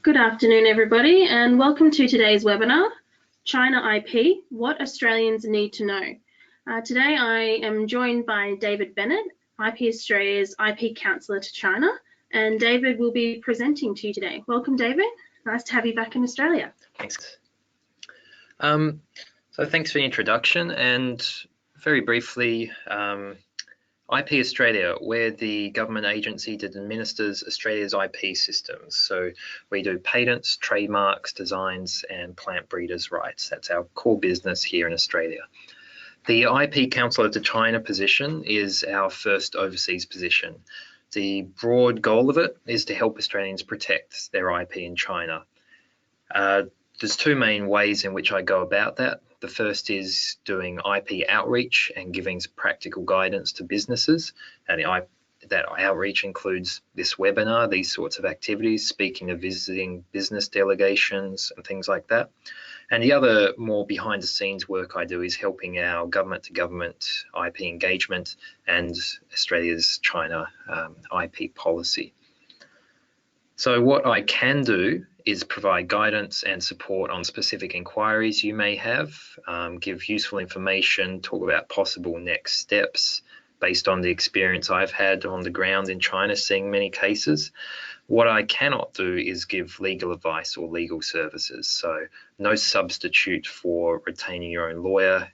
Good afternoon, everybody, and welcome to today's webinar, China IP, What Australians Need to Know. Today I am joined by David Bennett, IP Australia's IP Counsellor to China, and David will be presenting to you today. Welcome, David. Nice to have you back in Australia. Thanks. So thanks for the introduction, and very briefly, IP Australia, we're the government agency that administers Australia's IP systems. So we do patents, trademarks, designs, and plant breeders' rights. That's our core business here in Australia. The IP Counsellor to China position is our first overseas position. The broad goal of it is to help Australians protect their IP in China. There's two main ways in which I go about that. The first is doing IP outreach and giving practical guidance to businesses. And that outreach includes this webinar, these sorts of activities, speaking to visiting business delegations and things like that. And the other more behind the scenes work I do is helping our government to government IP engagement and Australia's China IP policy. So what I can do is provide guidance and support on specific inquiries you may have, give useful information, talk about possible next steps based on the experience I've had on the ground in China, seeing many cases. What I cannot do is give legal advice or legal services. So no substitute for retaining your own lawyer,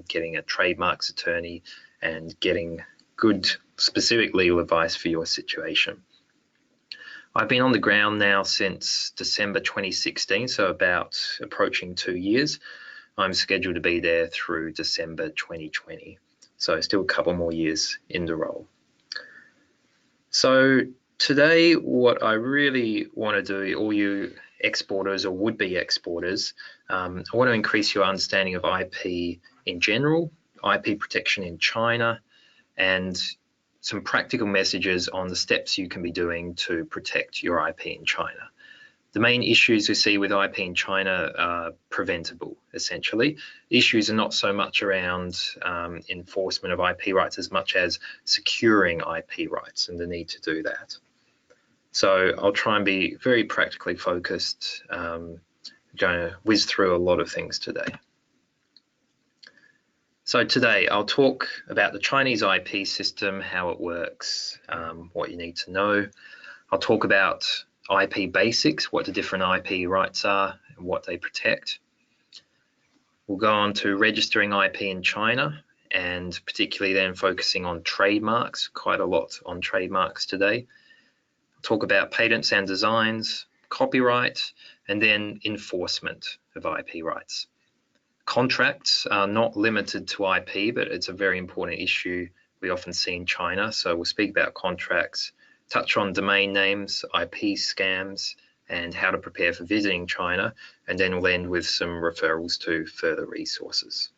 getting a trademarks attorney, and getting good specific legal advice for your situation. I've been on the ground now since December 2016, so about approaching 2 years. I'm scheduled to be there through December 2020, so still a couple more years in the role. So today, what I really want to do, all you exporters or would-be exporters, I want to increase your understanding of IP in general, IP protection in China, and some practical messages on the steps you can be doing to protect your IP in China. The main issues we see with IP in China are preventable, essentially. Issues are not so much around enforcement of IP rights as much as securing IP rights and the need to do that. So I'll try and be very practically focused, going to whiz through a lot of things today. So today I'll talk about the Chinese IP system, how it works, what you need to know. I'll talk about IP basics, what the different IP rights are and what they protect. We'll go on to registering IP in China, and particularly then focusing on trademarks, quite a lot on trademarks today. I'll talk about patents and designs, copyright, and then enforcement of IP rights. Contracts are not limited to IP, but it's a very important issue we often see in China. So we'll speak about contracts, touch on domain names, IP scams, and how to prepare for visiting China, and then we'll end with some referrals to further resources.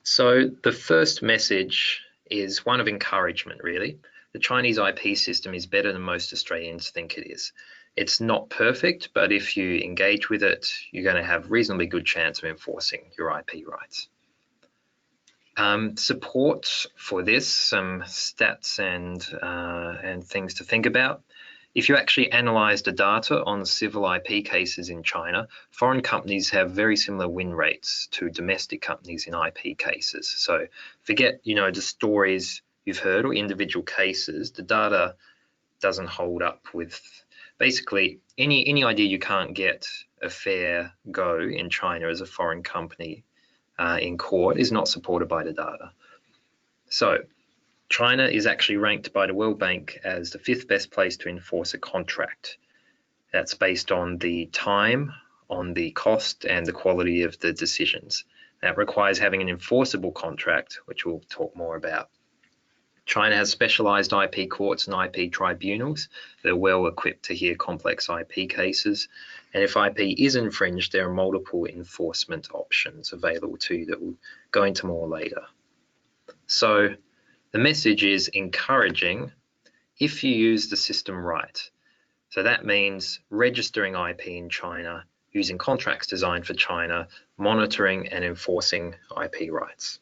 So the first message is one of encouragement, really. The Chinese IP system is better than most Australians think it is. It's not perfect, but if you engage with it, you're going to have reasonably good chance of enforcing your IP rights. Support for this, some stats and things to think about. If you actually analyze the data on civil IP cases in China, foreign companies have very similar win rates to domestic companies in IP cases. So forget, the stories you've heard or individual cases. The data doesn't hold up with basically any idea you can't get a fair go in China as a foreign company in court is not supported by the data. So China is actually ranked by the World Bank as the 5th best place to enforce a contract. That's based on the time, on the cost, and the quality of the decisions. That requires having an enforceable contract, which we'll talk more about. China has specialised IP courts and IP tribunals. They're well equipped to hear complex IP cases. And if IP is infringed, there are multiple enforcement options available to you that we'll go into more later. So the message is encouraging if you use the system right. So that means registering IP in China, using contracts designed for China, monitoring and enforcing IP rights.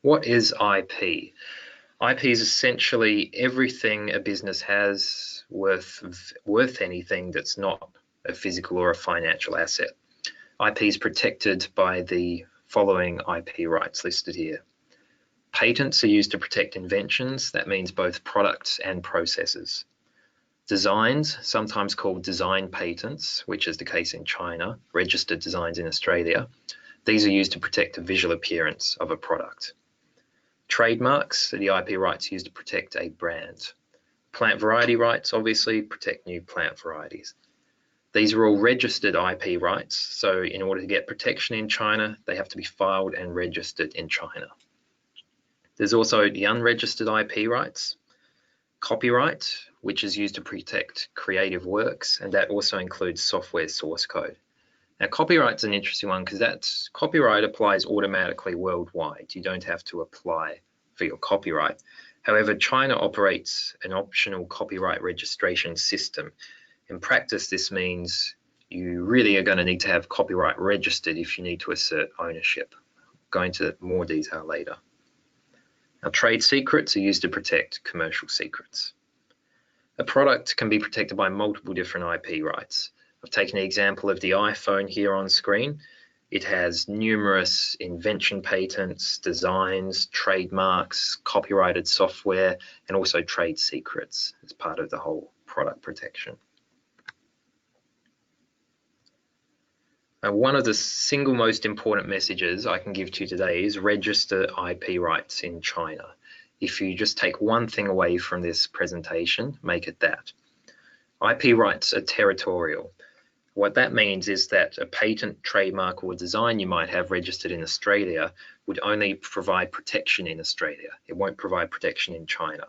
What is IP? IP is essentially everything a business has worth anything that's not a physical or a financial asset. IP is protected by the following IP rights listed here. Patents are used to protect inventions. That means both products and processes. Designs, sometimes called design patents, which is the case in China, registered designs in Australia. These are used to protect the visual appearance of a product. Trademarks are the IP rights used to protect a brand. Plant variety rights obviously protect new plant varieties. These are all registered IP rights, so in order to get protection in China, they have to be filed and registered in China. There's also the unregistered IP rights. Copyright, which is used to protect creative works, and that also includes software source code. Now, copyright's an interesting one because copyright applies automatically worldwide. You don't have to apply for your copyright. However, China operates an optional copyright registration system. In practice, this means you really are going to need to have copyright registered if you need to assert ownership. I'll go into more detail later. Now, trade secrets are used to protect commercial secrets. A product can be protected by multiple different IP rights. I've taken the example of the iPhone here on screen. It has numerous invention patents, designs, trademarks, copyrighted software, and also trade secrets as part of the whole product protection. Now, one of the single most important messages I can give to you today is register IP rights in China. If you just take one thing away from this presentation, make it that. IP rights are territorial. What that means is that a patent, trademark, or design you might have registered in Australia would only provide protection in Australia. It won't provide protection in China.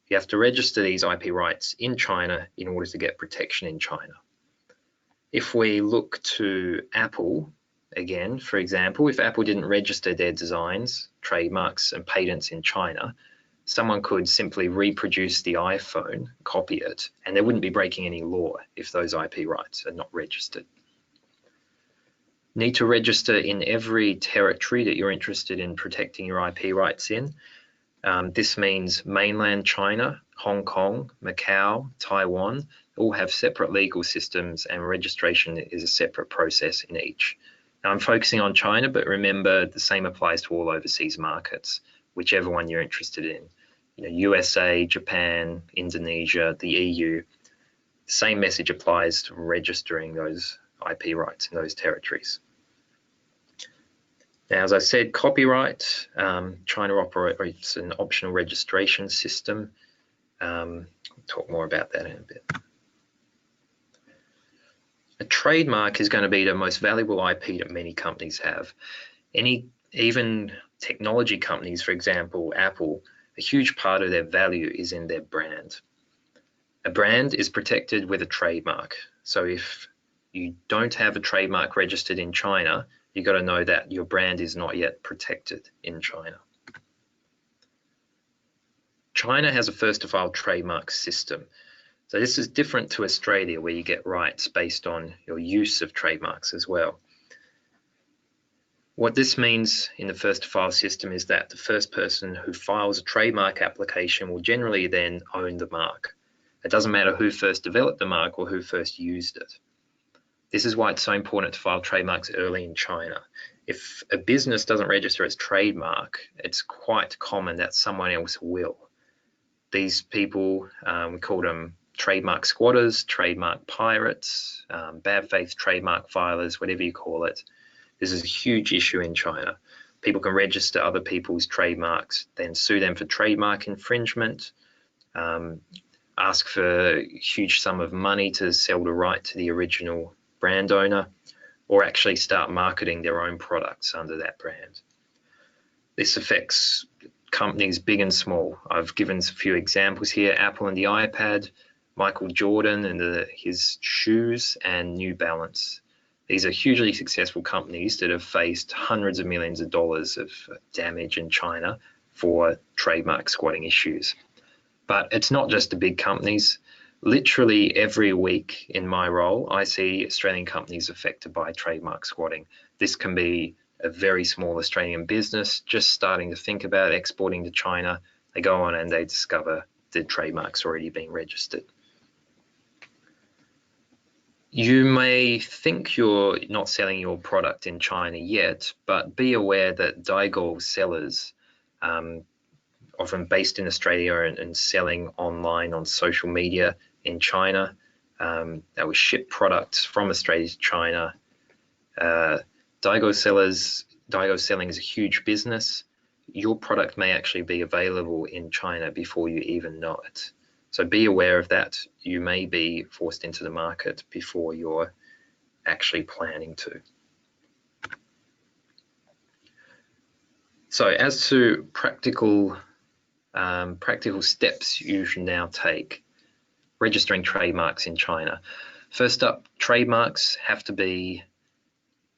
You have to register these IP rights in China in order to get protection in China. If we look to Apple, again, for example, if Apple didn't register their designs, trademarks, and patents in China, someone could simply reproduce the iPhone, copy it, and they wouldn't be breaking any law if those IP rights are not registered. Need to register in every territory that you're interested in protecting your IP rights in. This means mainland China, Hong Kong, Macau, Taiwan, all have separate legal systems, and registration is a separate process in each. Now, I'm focusing on China, but remember the same applies to all overseas markets, whichever one you're interested in. USA, Japan, Indonesia, the EU, same message applies to registering those IP rights in those territories. Now, as I said, copyright, China operates an optional registration system. We'll talk more about that in a bit. A trademark is going to be the most valuable IP that many companies have. Even technology companies, for example, Apple, a huge part of their value is in their brand. A brand is protected with a trademark. So if you don't have a trademark registered in China, you've got to know that your brand is not yet protected in China. China has a first-to-file trademark system. So this is different to Australia, where you get rights based on your use of trademarks as well. What this means in the first-to-file system is that the first person who files a trademark application will generally then own the mark. It doesn't matter who first developed the mark or who first used it. This is why it's so important to file trademarks early in China. If a business doesn't register its trademark, it's quite common that someone else will. These people, we call them trademark squatters, trademark pirates, bad faith trademark filers, whatever you call it. This is a huge issue in China. People can register other people's trademarks, then sue them for trademark infringement, ask for a huge sum of money to sell the right to the original brand owner, or actually start marketing their own products under that brand. This affects companies big and small. I've given a few examples here: Apple and the iPad, Michael Jordan and his shoes, and New Balance. These are hugely successful companies that have faced hundreds of millions of dollars of damage in China for trademark squatting issues. But it's not just the big companies. Literally every week in my role, I see Australian companies affected by trademark squatting. This can be a very small Australian business just starting to think about exporting to China. They go on and they discover the trademark's already been registered. You may think you're not selling your product in China yet, but be aware that Daigou sellers, often based in Australia and selling online on social media in China, that will ship products from Australia to China. Daigou selling is a huge business. Your product may actually be available in China before you even know it. So be aware of that. You may be forced into the market before you're actually planning to. So as to practical steps you should now take registering trademarks in China. First up, trademarks have to be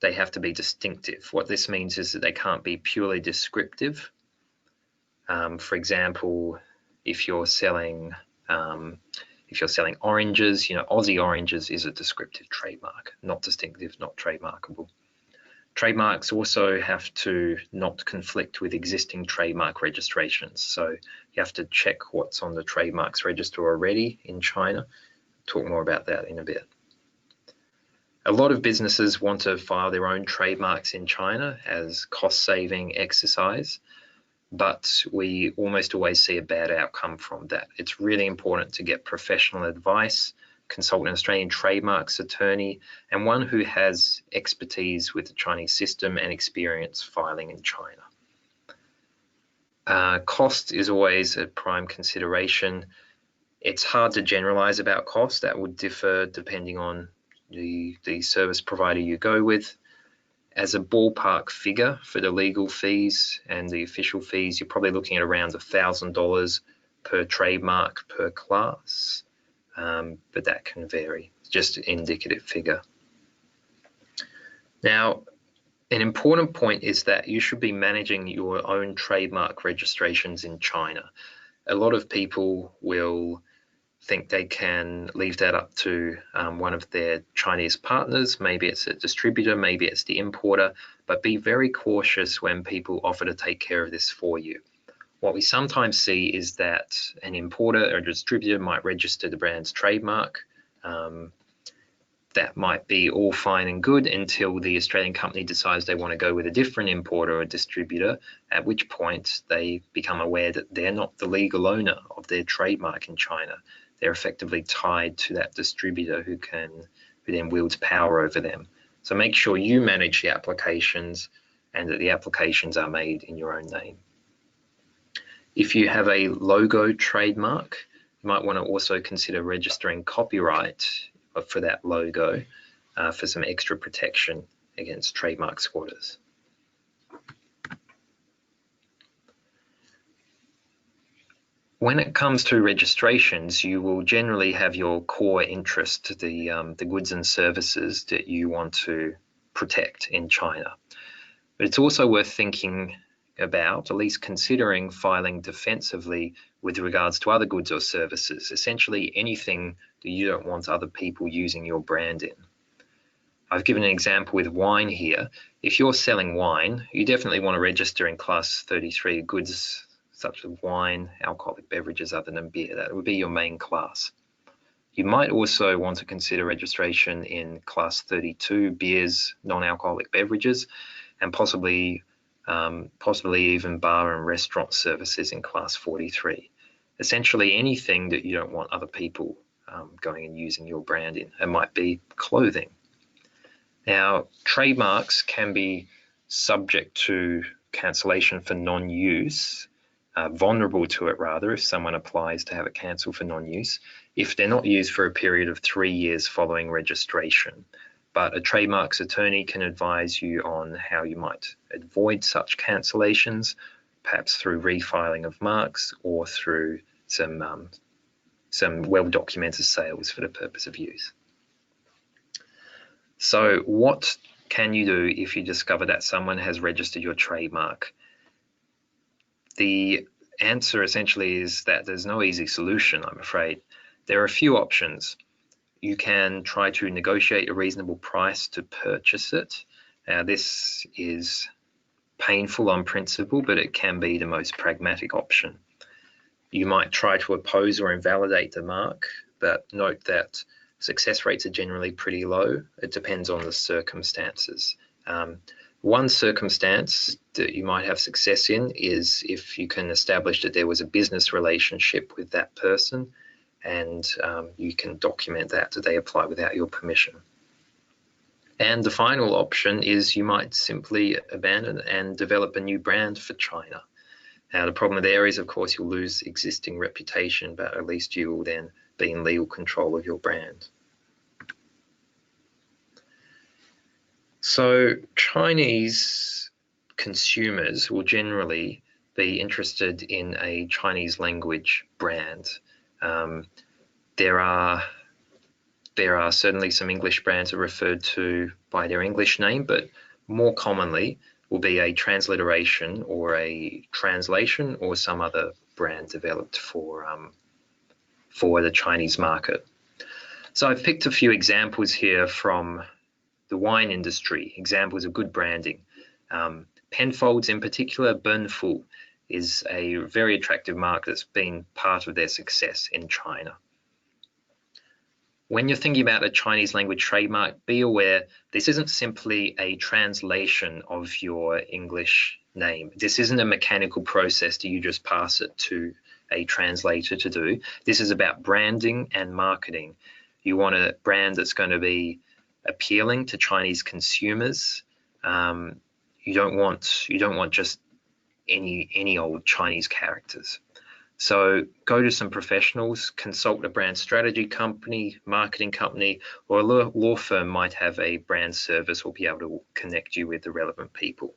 distinctive. What this means is that they can't be purely descriptive. For example, if you're selling oranges, Aussie oranges is a descriptive trademark, not distinctive, not trademarkable. Trademarks also have to not conflict with existing trademark registrations. So you have to check what's on the trademarks register already in China. Talk more about that in a bit. A lot of businesses want to file their own trademarks in China as cost-saving exercise, but we almost always see a bad outcome from that. It's really important to get professional advice, consult an Australian trademarks attorney, and one who has expertise with the Chinese system and experience filing in China. Cost is always a prime consideration. It's hard to generalize about cost. That would differ depending on the service provider you go with. As a ballpark figure for the legal fees and the official fees, you're probably looking at around $1,000 per trademark per class, but that can vary. It's just an indicative figure. Now, an important point is that you should be managing your own trademark registrations in China. A lot of people will think they can leave that up to one of their Chinese partners. Maybe it's a distributor, maybe it's the importer, but be very cautious when people offer to take care of this for you. What we sometimes see is that an importer or a distributor might register the brand's trademark. That might be all fine and good until the Australian company decides they want to go with a different importer or distributor, at which point they become aware that they're not the legal owner of their trademark in China. They're effectively tied to that distributor who then wields power over them. So make sure you manage the applications and that the applications are made in your own name. If you have a logo trademark, you might want to also consider registering copyright for that logo for some extra protection against trademark squatters. When it comes to registrations, you will generally have your core interest, the goods and services that you want to protect in China. But it's also worth thinking about, at least considering, filing defensively with regards to other goods or services, essentially anything that you don't want other people using your brand in. I've given an example with wine here. If you're selling wine, you definitely want to register in Class 33 goods such as wine, alcoholic beverages other than beer. That would be your main class. You might also want to consider registration in Class 32 beers, non-alcoholic beverages, and possibly even bar and restaurant services in Class 43. Essentially anything that you don't want other people going and using your brand in. It might be clothing. Now, trademarks can be subject to cancellation for non-use, vulnerable to it rather, if someone applies to have it cancelled for non-use, if they're not used for a period of 3 years following registration. But a trademarks attorney can advise you on how you might avoid such cancellations, perhaps through refiling of marks or through some well-documented sales for the purpose of use. So what can you do if you discover that someone has registered your trademark? The answer essentially is that there's no easy solution, I'm afraid. There are a few options. You can try to negotiate a reasonable price to purchase it. Now, this is painful on principle, but it can be the most pragmatic option. You might try to oppose or invalidate the mark, but note that success rates are generally pretty low. It depends on the circumstances. One circumstance that you might have success in is if you can establish that there was a business relationship with that person, and you can document that they apply without your permission. And the final option is you might simply abandon and develop a new brand for China. Now, the problem there is, of course, you'll lose existing reputation, but at least you will then be in legal control of your brand. So Chinese consumers will generally be interested in a Chinese language brand. There are certainly some English brands that are referred to by their English name, but more commonly will be a transliteration or a translation or some other brand developed for the Chinese market. So I've picked a few examples here from the wine industry, examples of good branding. Penfolds in particular, Penfolds, is a very attractive mark that's been part of their success in China. When you're thinking about a Chinese language trademark, be aware this isn't simply a translation of your English name. This isn't a mechanical process that you just pass it to a translator to do. This is about branding and marketing. You want a brand that's going to be appealing to Chinese consumers. You don't want just any old Chinese characters. So go to some professionals, consult a brand strategy company, marketing company, or a law firm might have a brand service or be able to connect you with the relevant people.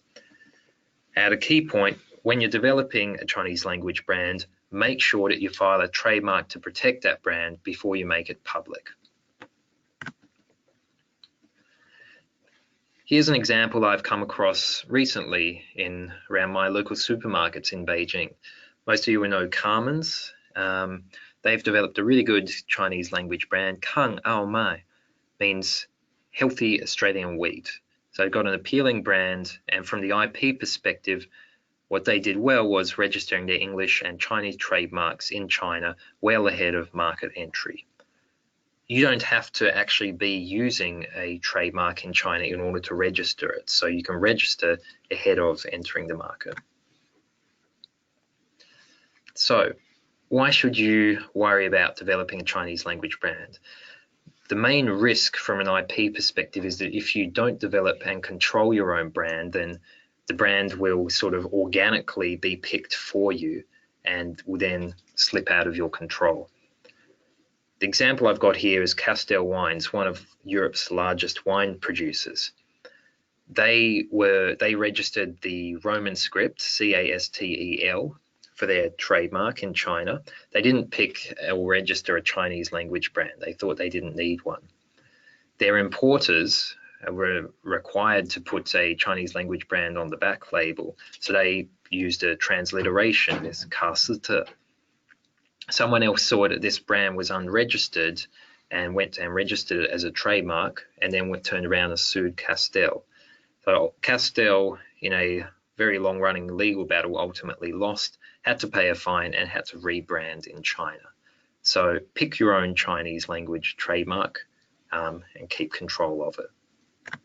At a key point, when you're developing a Chinese language brand, make sure that you file a trademark to protect that brand before you make it public. Here's an example I've come across recently around my local supermarkets in Beijing. Most of you will know Carmen's. They've developed a really good Chinese language brand. Kang Ao Mai means healthy Australian wheat. So they've got an appealing brand, and from the IP perspective, what they did well was registering their English and Chinese trademarks in China well ahead of market entry. You don't have to actually be using a trademark in China in order to register it. So you can register ahead of entering the market. So why should you worry about developing a Chinese language brand? The main risk from an IP perspective is that if you don't develop and control your own brand, then the brand will sort of organically be picked for you and will then slip out of your control. The example I've got here is Castel Wines, one of Europe's largest wine producers. They registered the Roman script, Castel, for their trademark in China. They didn't pick or register a Chinese language brand. They thought they didn't need one. Their importers were required to put a Chinese language brand on the back label, so they used a transliteration, this 卡斯特. Someone else saw that this brand was unregistered and went and registered it as a trademark, and then turned around and sued Castel. So Castel, in a very long-running legal battle, ultimately lost, had to pay a fine, and had to rebrand in China. So pick your own Chinese language trademark and keep control of it.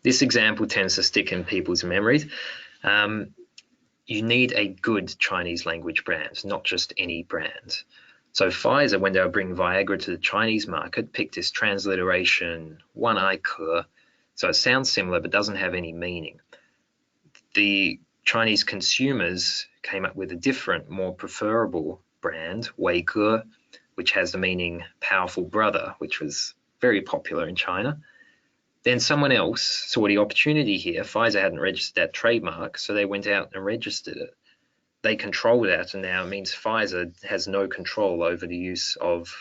This example tends to stick in people's memories. You need a good Chinese language brand, not just any brand. So Pfizer, when they were bringing Viagra to the Chinese market, picked this transliteration, 1ai-ke. So it sounds similar, but doesn't have any meaning. The Chinese consumers came up with a different, more preferable brand, 伟哥, which has the meaning powerful brother, which was very popular in China. Then someone else saw the opportunity here. Pfizer hadn't registered that trademark, so they went out and registered it. They control that, and now it means Pfizer has no control over the use of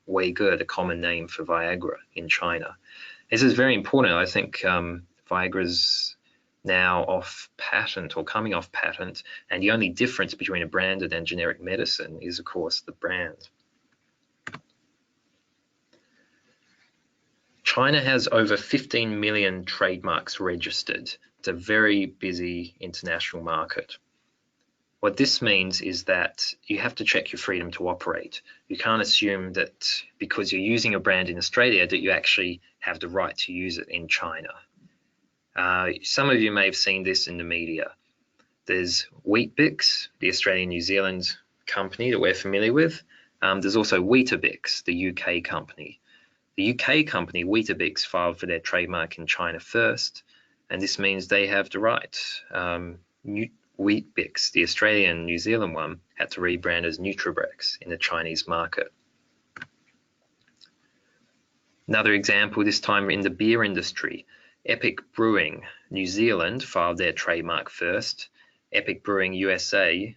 伟哥, the common name for Viagra in China. This is very important. I think Viagra's now off patent or coming off patent, and the only difference between a branded and generic medicine is, of course, the brand. China has over 15 million trademarks registered. It's a very busy international market. What this means is that you have to check your freedom to operate. You can't assume that because you're using a brand in Australia that you actually have the right to use it in China. Some of you may have seen this in the media. There's Weet-Bix, the Australian-New Zealand company that we're familiar with. There's also Weetabix, the UK company. The UK company, Weetabix, filed for their trademark in China first, and this means they have the right. Weet-Bix, the Australian New Zealand one, had to rebrand as Nutribrex in the Chinese market. Another example, this time in the beer industry, Epic Brewing New Zealand filed their trademark first. Epic Brewing USA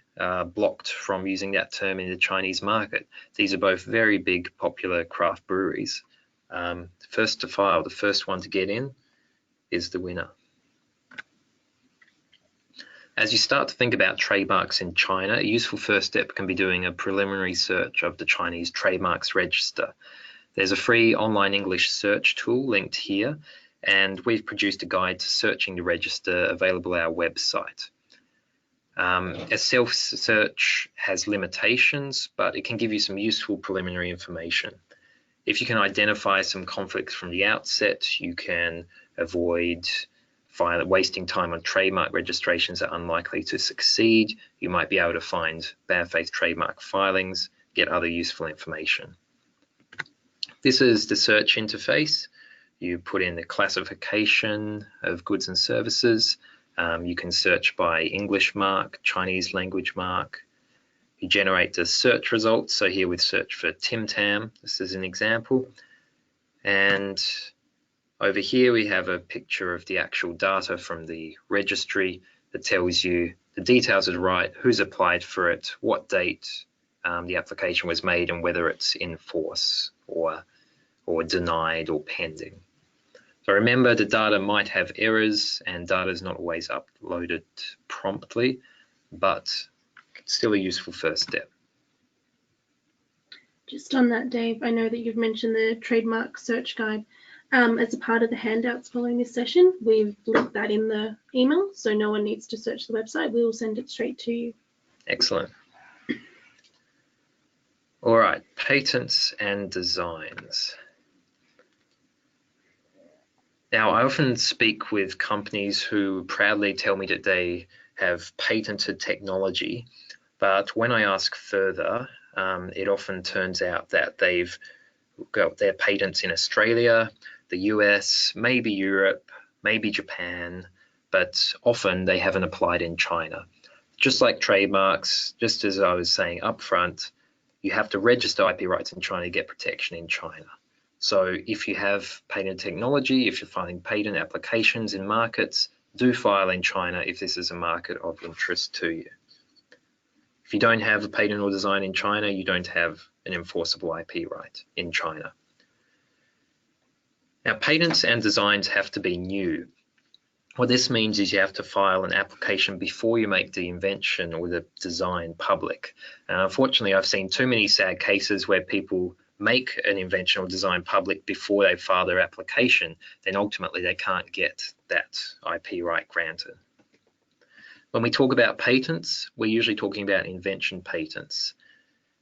blocked from using that term in the Chinese market. These are both very big, popular craft breweries. First to file, the first one to get in, is the winner. As you start to think about trademarks in China, a useful first step can be doing a preliminary search of the Chinese Trademarks Register. There's a free online English search tool linked here, and we've produced a guide to searching the register available on our website. A self-search has limitations, but it can give you some useful preliminary information. If you can identify some conflicts from the outset, you can avoid wasting time on trademark registrations that are unlikely to succeed. You might be able to find bad faith trademark filings, get other useful information. This is the search interface. You put in the classification of goods and services. You can search by English mark, Chinese language mark. You generate the search results. So here we've searched for Tim Tam. This is an example. And over here we have a picture of the actual data from the registry that tells you the details of the right, who's applied for it, what date the application was made, and whether it's in force or denied or pending. So remember, the data might have errors and data is not always uploaded promptly, but it's still a useful first step. Just on that, Dave, I know that you've mentioned the trademark search guide. As a part of the handouts following this session, we've linked that in the email, so no one needs to search the website. We will send it straight to you. Excellent. All right, patents and designs. Now, I often speak with companies who proudly tell me that they have patented technology, but when I ask further, it often turns out that they've got their patents in Australia, the US, maybe Europe, maybe Japan, but often they haven't applied in China. Just like trademarks, just as I was saying up front, you have to register IP rights in China to get protection in China. So if you have patent technology, if you're filing patent applications in markets, do file in China if this is a market of interest to you. If you don't have a patent or design in China, you don't have an enforceable IP right in China. Now, patents and designs have to be new. What this means is you have to file an application before you make the invention or the design public. And unfortunately, I've seen too many sad cases where people make an invention or design public before they file their application, then ultimately they can't get that IP right granted. When we talk about patents, we're usually talking about invention patents.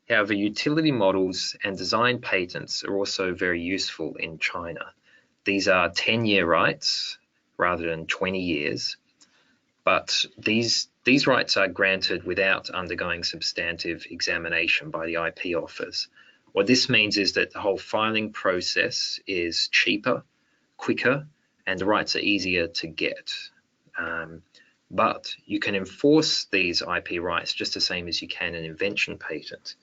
However, utility models and design patents are also very useful in China. These are 10-year rights rather than 20 years, but these rights are granted without undergoing substantive examination by the IP office. What this means is that the whole filing process is cheaper, quicker, and the rights are easier to get. But you can enforce these IP rights just the same as you can an invention patent.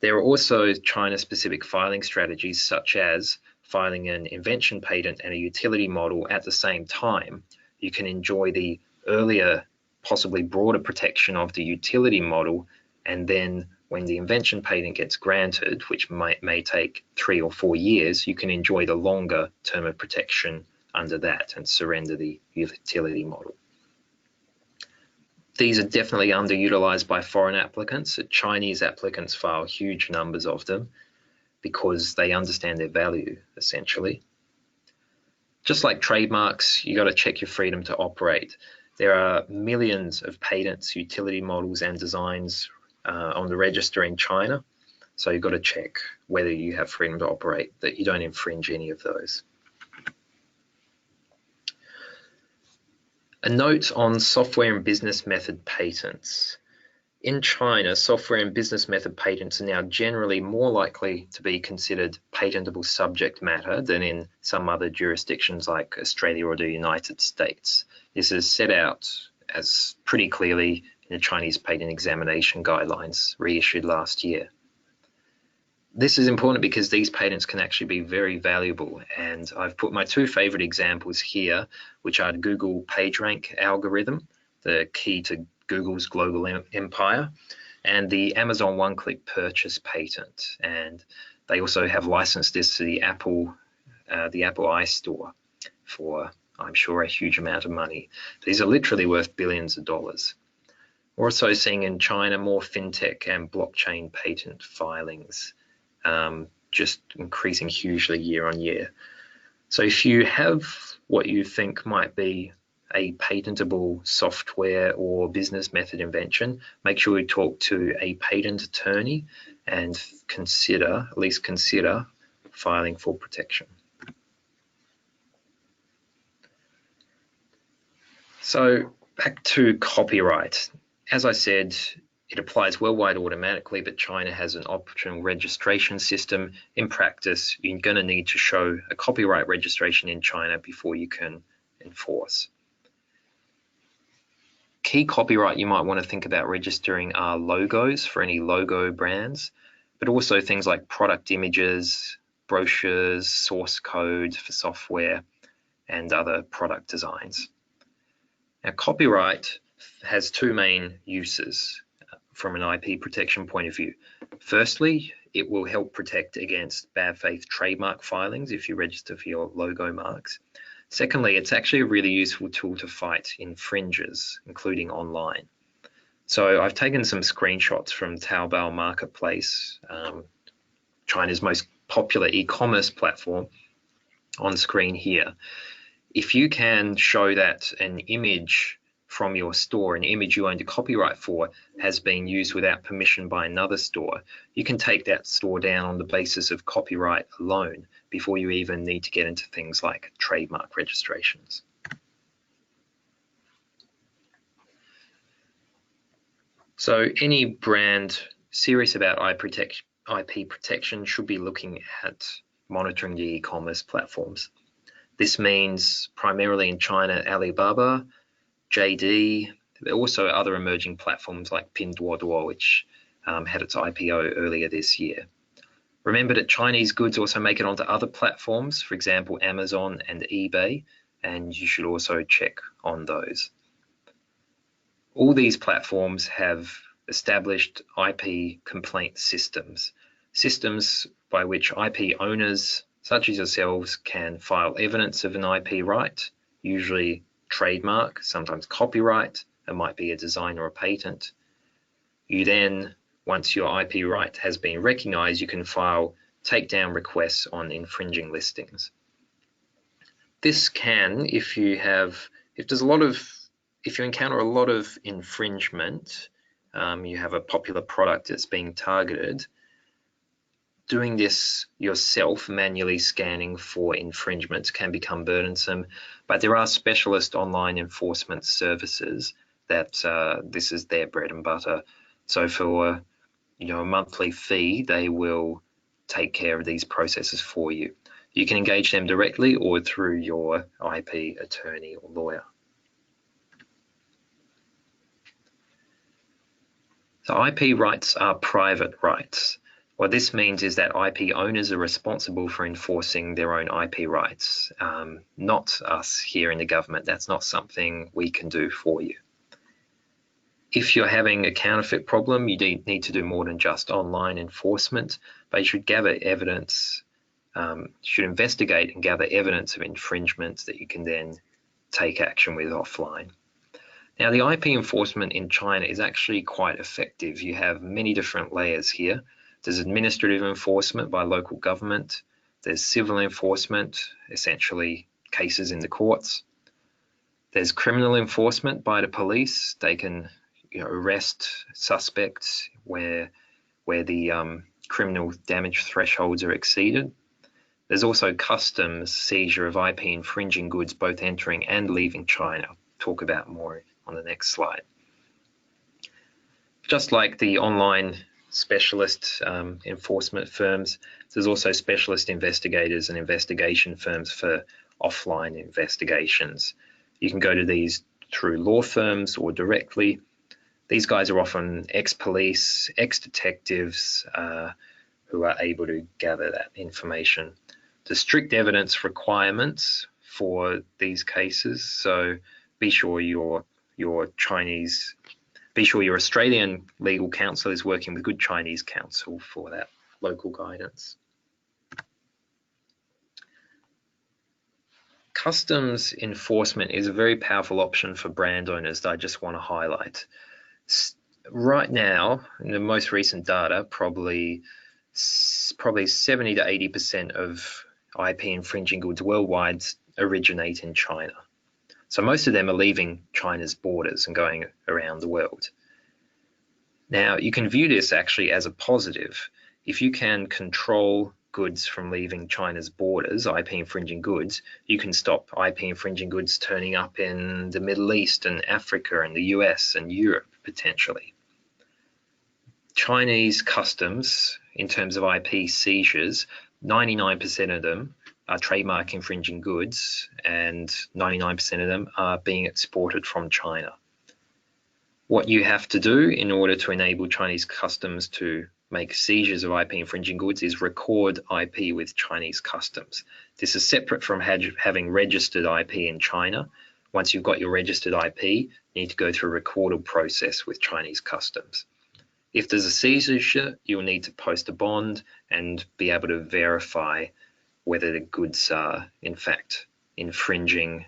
There are also China-specific filing strategies, such as filing an invention patent and a utility model at the same time. You can enjoy the earlier, possibly broader protection of the utility model, and then when the invention patent gets granted, which may take 3 or 4 years, you can enjoy the longer term of protection under that and surrender the utility model. These are definitely underutilized by foreign applicants. Chinese applicants file huge numbers of them because they understand their value, essentially. Just like trademarks, you got to check your freedom to operate. There are millions of patents, utility models, and designs on the register in China. So you've got to check whether you have freedom to operate, that you don't infringe any of those. A note on software and business method patents. In China, software and business method patents are now generally more likely to be considered patentable subject matter than in some other jurisdictions like Australia or the United States. This is set out as pretty clearly in the Chinese patent examination guidelines reissued last year. This is important because these patents can actually be very valuable, and I've put my two favorite examples here, which are Google PageRank algorithm, the key to Google's global empire, and the Amazon one-click purchase patent. And they also have licensed this to the Apple iStore for, I'm sure, a huge amount of money. These are literally worth billions of dollars. We're also seeing in China more fintech and blockchain patent filings, just increasing hugely year on year. So if you have what you think might be a patentable software or business method invention, make sure you talk to a patent attorney and at least consider filing for protection. So back to copyright. As I said, it applies worldwide automatically, but China has an optional registration system. In practice, you're going to need to show a copyright registration in China before you can enforce. Key copyright you might want to think about registering are logos for any logo brands, but also things like product images, brochures, source code for software, and other product designs. Now, copyright has two main uses from an IP protection point of view. Firstly, it will help protect against bad faith trademark filings if you register for your logo marks. Secondly, it's actually a really useful tool to fight infringers, including online. So I've taken some screenshots from Taobao Marketplace, China's most popular e-commerce platform, on screen here. If you can show that an image from your store, an image you owned a copyright for, has been used without permission by another store, you can take that store down on the basis of copyright alone before you even need to get into things like trademark registrations. So any brand serious about IP protection should be looking at monitoring the e-commerce platforms. This means primarily in China, Alibaba, JD, but also other emerging platforms like Pinduoduo, which had its IPO earlier this year. Remember that Chinese goods also make it onto other platforms, for example, Amazon and eBay, and you should also check on those. All these platforms have established IP complaint systems by which IP owners, such as yourselves, can file evidence of an IP right, usually trademark, sometimes copyright, it might be a design or a patent. You then, once your IP right has been recognized, you can file takedown requests on infringing listings. This can, if you encounter a lot of infringement, you have a popular product that's being targeted, doing this yourself, manually scanning for infringements, can become burdensome, but there are specialist online enforcement services that this is their bread and butter. So for a monthly fee, they will take care of these processes for you. You can engage them directly or through your IP attorney or lawyer. So IP rights are private rights. What this means is that IP owners are responsible for enforcing their own IP rights, not us here in the government. That's not something we can do for you. If you're having a counterfeit problem, you need to do more than just online enforcement, but you should gather evidence, should investigate and gather evidence of infringements that you can then take action with offline. Now, the IP enforcement in China is actually quite effective. You have many different layers here. There's administrative enforcement by local government. There's civil enforcement, essentially cases in the courts. There's criminal enforcement by the police. They can arrest suspects where the criminal damage thresholds are exceeded. There's also customs seizure of IP infringing goods both entering and leaving China. I'll talk about more on the next slide. Just like the online specialist enforcement firms, there's also specialist investigators and investigation firms for offline investigations. You can go to these through law firms or directly. These guys are often ex-police, ex-detectives who are able to gather that information. The strict evidence requirements for these cases, so be sure your Australian legal counsel is working with good Chinese counsel for that local guidance. Customs enforcement is a very powerful option for brand owners that I just want to highlight. Right now, in the most recent data, probably 70 to 80% of IP infringing goods worldwide originate in China. So most of them are leaving China's borders and going around the world. Now, you can view this actually as a positive. If you can control goods from leaving China's borders, IP infringing goods, you can stop IP infringing goods turning up in the Middle East and Africa and the US and Europe potentially. Chinese customs, in terms of IP seizures, 99% of them are trademark infringing goods and 99% of them are being exported from China. What you have to do in order to enable Chinese customs to make seizures of IP infringing goods is record IP with Chinese customs. This is separate from having registered IP in China. Once you've got your registered IP, you need to go through a recordal process with Chinese customs. If there's a seizure, you'll need to post a bond and be able to verify whether the goods are in fact infringing,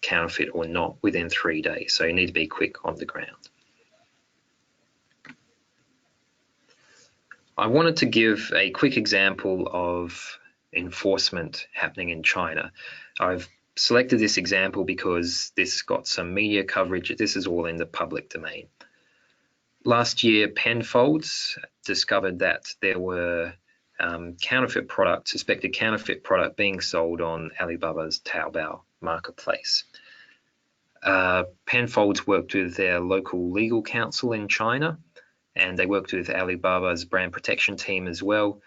counterfeit or not within 3 days. So you need to be quick on the ground. I wanted to give a quick example of enforcement happening in China. I've selected this example because this got some media coverage. This is all in the public domain. Last year, Penfolds discovered that there were suspected counterfeit product being sold on Alibaba's Taobao marketplace. Penfolds worked with their local legal counsel in China, and they worked with Alibaba's brand protection team as well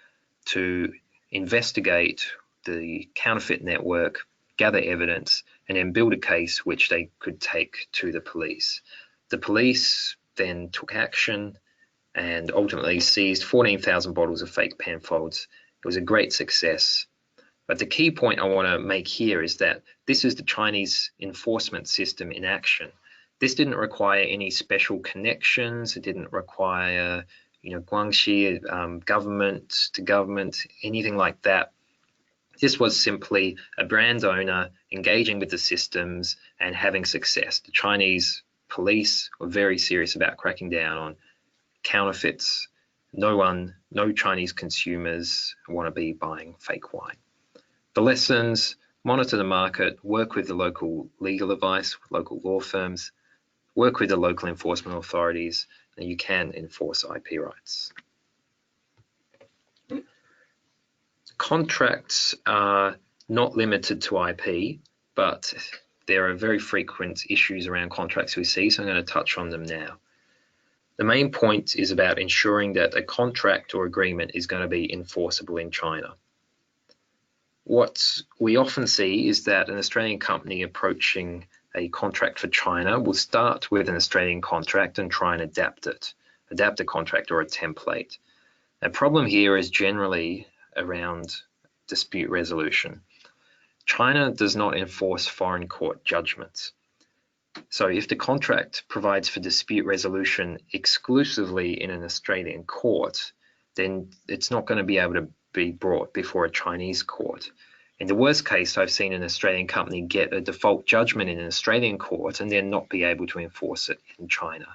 to investigate the counterfeit network, gather evidence, and then build a case which they could take to the police. The police then took action and ultimately seized 14,000 bottles of fake Penfolds. It was a great success. But the key point I want to make here is that this is the Chinese enforcement system in action. This didn't require any special connections. It didn't require, Guangxi government to government, anything like that. This was simply a brand owner engaging with the systems and having success. The Chinese police were very serious about cracking down on counterfeits. No Chinese consumers want to be buying fake wine. The lessons: monitor the market, work with the local legal advice, local law firms, work with the local enforcement authorities, and you can enforce IP rights. Contracts are not limited to IP, but there are very frequent issues around contracts we see, so I'm going to touch on them now. The main point is about ensuring that a contract or agreement is going to be enforceable in China. What we often see is that an Australian company approaching a contract for China will start with an Australian contract and try and adapt a contract or a template. The problem here is generally around dispute resolution. China does not enforce foreign court judgments. So if the contract provides for dispute resolution exclusively in an Australian court, then it's not going to be able to be brought before a Chinese court. In the worst case, I've seen an Australian company get a default judgment in an Australian court and then not be able to enforce it in China.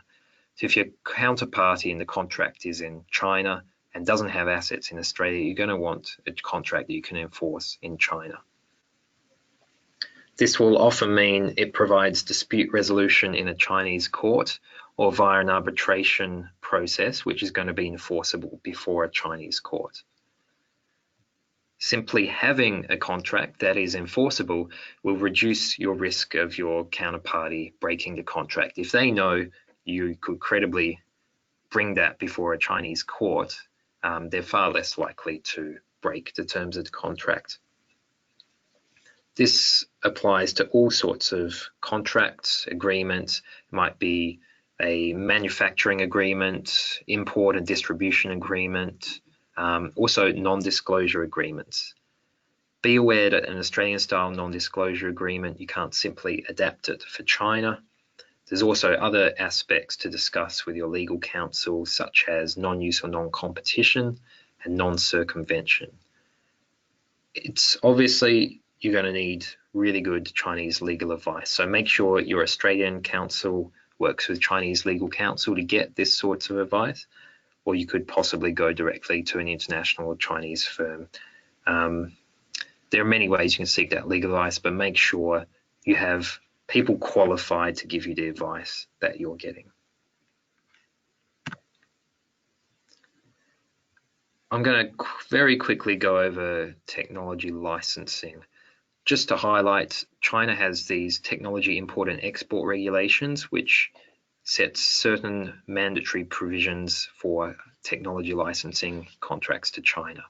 So if your counterparty in the contract is in China and doesn't have assets in Australia, you're going to want a contract that you can enforce in China. This will often mean it provides dispute resolution in a Chinese court or via an arbitration process, which is going to be enforceable before a Chinese court. Simply having a contract that is enforceable will reduce your risk of your counterparty breaking the contract. If they know you could credibly bring that before a Chinese court, they're far less likely to break the terms of the contract. This applies to all sorts of contracts, agreements. It might be a manufacturing agreement, import and distribution agreement, also non-disclosure agreements. Be aware that an Australian-style non-disclosure agreement, you can't simply adapt it for China. There's also other aspects to discuss with your legal counsel, such as non-use or non-competition and non-circumvention. It's obviously you're going to need really good Chinese legal advice. So make sure your Australian counsel works with Chinese legal counsel to get this sort of advice, or you could possibly go directly to an international or Chinese firm. There are many ways you can seek that legal advice, but make sure you have people qualified to give you the advice that you're getting. I'm going to very quickly go over technology licensing. Just to highlight, China has these technology import and export regulations, which sets certain mandatory provisions for technology licensing contracts to China.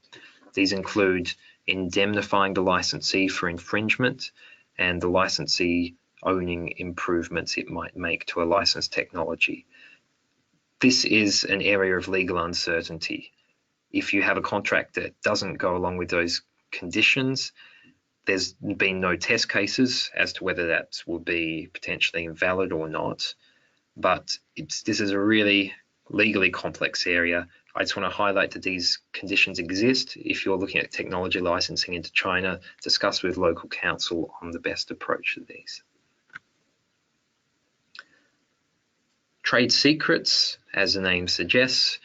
These include indemnifying the licensee for infringement and the licensee owning improvements it might make to a licensed technology. This is an area of legal uncertainty. If you have a contract that doesn't go along with those conditions, there's been no test cases as to whether that will be potentially invalid or not. But this is a really legally complex area. I just want to highlight that these conditions exist. If you're looking at technology licensing into China, discuss with local counsel on the best approach to these. Trade secrets, as the name suggests,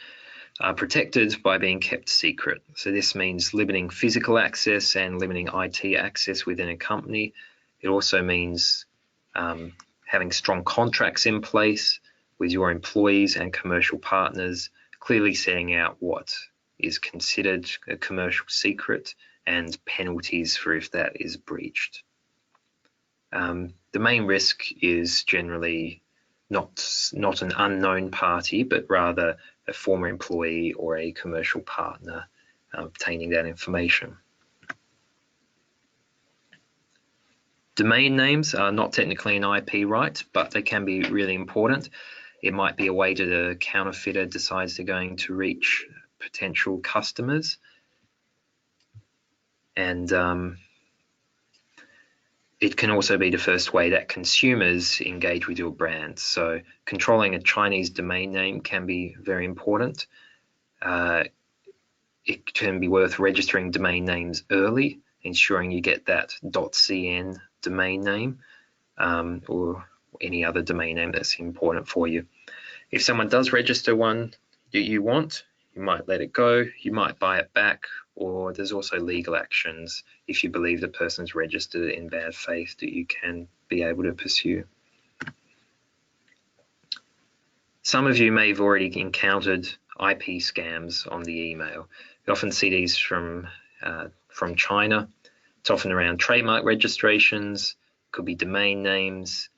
are protected by being kept secret. So this means limiting physical access and limiting IT access within a company. It also means having strong contracts in place with your employees and commercial partners, clearly setting out what is considered a commercial secret and penalties for if that is breached. The main risk is generally not an unknown party, but rather a former employee or a commercial partner obtaining that information. Domain names are not technically an IP right, but they can be really important. It might be a way that a counterfeiter decides they're going to reach potential customers. And it can also be the first way that consumers engage with your brand. So controlling a Chinese domain name can be very important. It can be worth registering domain names early, ensuring you get that .cn domain name or any other domain name that's important for you. If someone does register one that you want, you might let it go, you might buy it back, or there's also legal actions if you believe the person's registered it in bad faith that you can be able to pursue. Some of you may have already encountered IP scams on the email. You often see these from China. It's often around trademark registrations, could be domain names.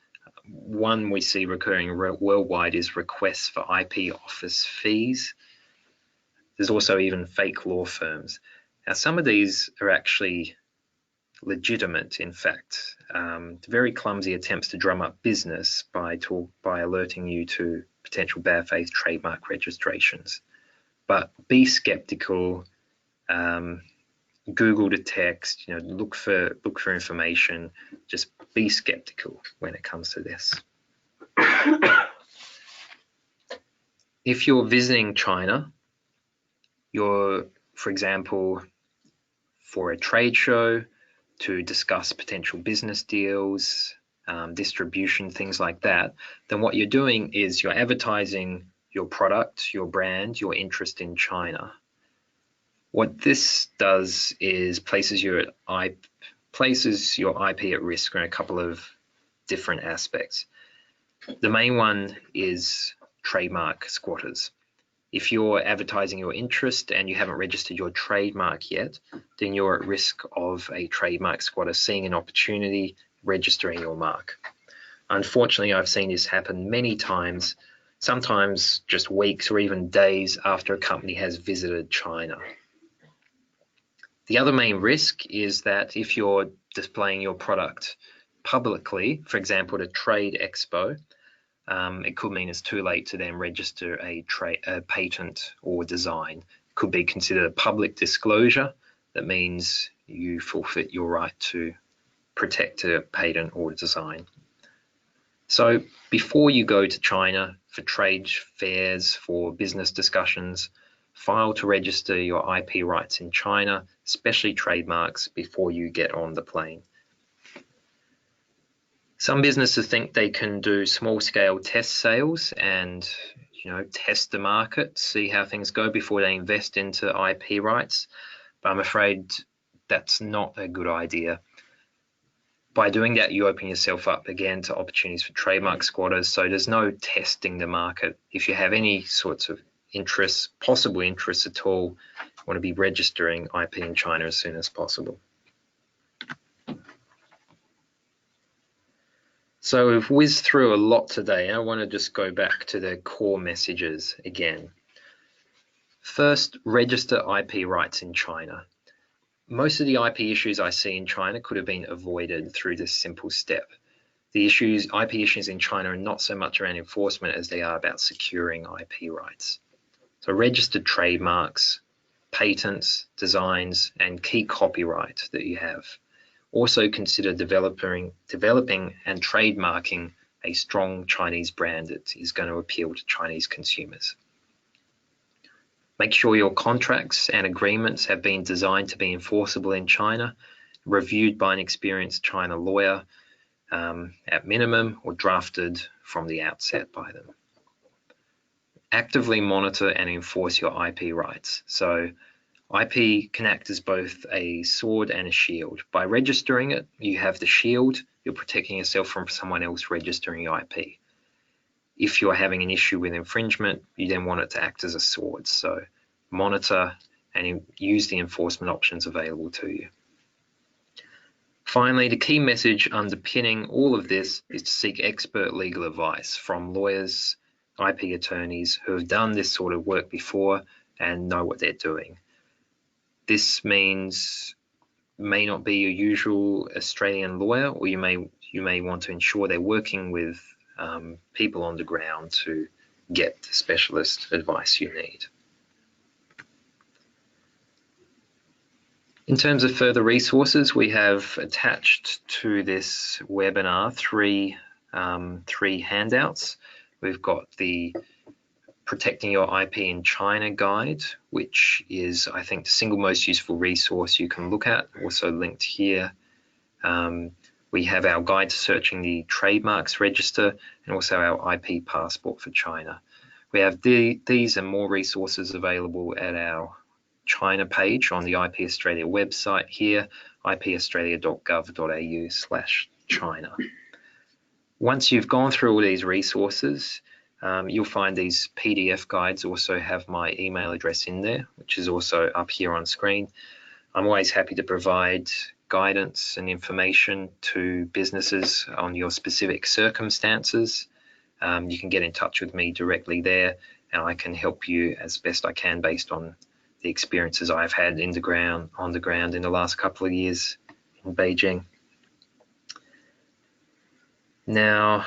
One we see recurring worldwide is requests for IP office fees. There's also even fake law firms. Now, some of these are actually legitimate, in fact. Very clumsy attempts to drum up business by alerting you to potential bad faith trademark registrations. But be skeptical. Google the text. Look for information. Just be skeptical when it comes to this. If you're visiting China, for example, for a trade show to discuss potential business deals, distribution, things like that, then what you're doing is you're advertising your product, your brand, your interest in China. What this does is places you at places your IP at risk in a couple of different aspects. The main one is trademark squatters. If you're advertising your interest and you haven't registered your trademark yet, then you're at risk of a trademark squatter seeing an opportunity, registering your mark. Unfortunately, I've seen this happen many times, sometimes just weeks or even days after a company has visited China. The other main risk is that if you're displaying your product publicly, for example, at a trade expo, it could mean it's too late to then register a patent or design. It could be considered a public disclosure. That means you forfeit your right to protect a patent or design. So before you go to China for trade fairs, for business discussions, file to register your IP rights in China, especially trademarks, before you get on the plane. Some businesses think they can do small-scale test sales and test the market, see how things go before they invest into IP rights, but I'm afraid that's not a good idea. By doing that, you open yourself up again to opportunities for trademark squatters, so there's no testing the market. If you have any sorts of interests, possible interests at all, you want to be registering IP in China as soon as possible. So we've whizzed through a lot today. I want to just go back to the core messages again. First, register IP rights in China. Most of the IP issues I see in China could have been avoided through this simple step. The IP issues in China are not so much around enforcement as they are about securing IP rights. So registered trademarks, patents, designs, and key copyright that you have. Also consider developing and trademarking a strong Chinese brand that is going to appeal to Chinese consumers. Make sure your contracts and agreements have been designed to be enforceable in China, reviewed by an experienced China lawyer at minimum, or drafted from the outset by them. Actively monitor and enforce your IP rights. So IP can act as both a sword and a shield. By registering it, you have the shield, you're protecting yourself from someone else registering your IP. If you're having an issue with infringement, you then want it to act as a sword. So monitor and use the enforcement options available to you. Finally, the key message underpinning all of this is to seek expert legal advice from lawyers, IP attorneys who have done this sort of work before and know what they're doing. This means may not be your usual Australian lawyer, or you may want to ensure they're working with people on the ground to get the specialist advice you need. In terms of further resources, we have attached to this webinar three handouts. We've got the Protecting Your IP in China guide, which is, I think, the single most useful resource you can look at, also linked here. We have our guide to searching the trademarks register and also our IP passport for China. We have these and more resources available at our China page on the IP Australia website here, ipaustralia.gov.au/China. Once you've gone through all these resources, you'll find these PDF guides also have my email address in there, which is also up here on screen. I'm always happy to provide guidance and information to businesses on your specific circumstances. You can get in touch with me directly there, and I can help you as best I can based on the experiences I've had on the ground in the last couple of years in Beijing. Now,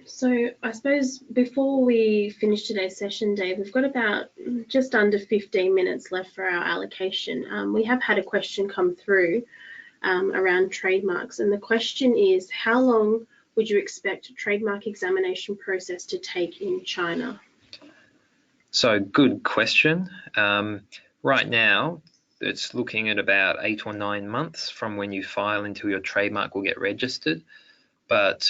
so I suppose before we finish today's session, Dave, we've got about just under 15 minutes left for our allocation. We have had a question come through around trademarks, and the question is, how long would you expect a trademark examination process to take in China? So good question. Right now, it's looking at about 8 or 9 months from when you file until your trademark will get registered. But